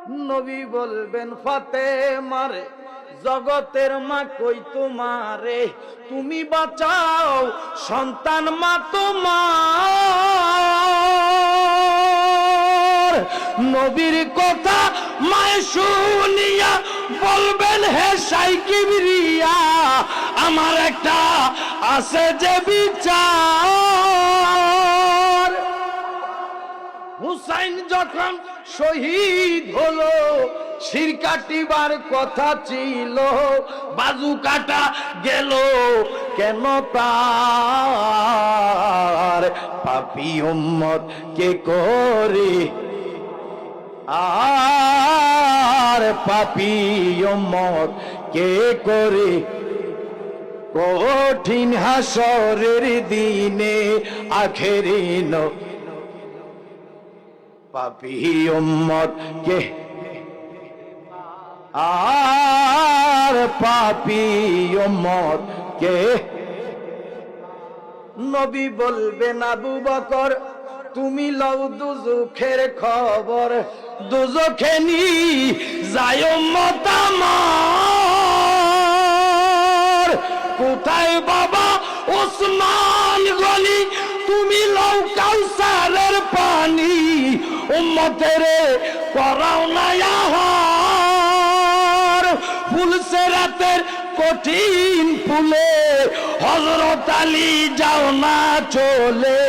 নবী বলবেন ফাতেমার জগতের মা কই তোমারে, তুমি বাঁচাও সন্তান মা তোমার। নবীর কথা মায় শুনিয়া বলবেন হে শাই কিবরিয়া, আমার একটা আছে যে বিচার। হুসাইন যখন শহীদ হলো, শির কাটিবার কথা ছিল, বাজু কাটা গেল কেন তার? পাপী উম্মত কে করে, আর পাপী উম্মত কে করে কঠিন হাসরের দিনে আখেরিন পাপী উম্মত কে, আর পাপী উম্মত কে। নবী বলবেন আবু বকর তুমি লও দুজখের খবর, দুজখে নি যায় উম্মত আমার। কোথায় বাবা ওসমান গনি, তুমি লও কাউসারের পানি, উম্মতের করাও না আহার। ফুলসেরাতের কঠিন ফুলে হযরত আলী যাও না চলে,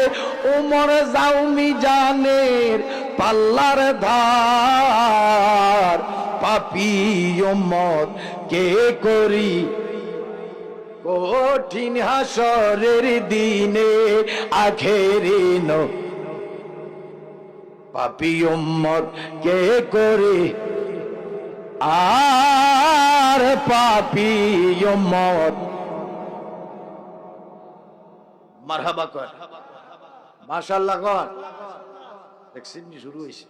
ওমর যাও মিজানের পাল্লার ধার। পাপী উম্মত কে করি কঠিন হাসরের দিনে আখেরিন, পাপী উম্মত কে করে, আর পাপী উম্মত। মারহাবা কর, মাশাআল্লাহ কর। দেখছেন শুরু হয়েছে।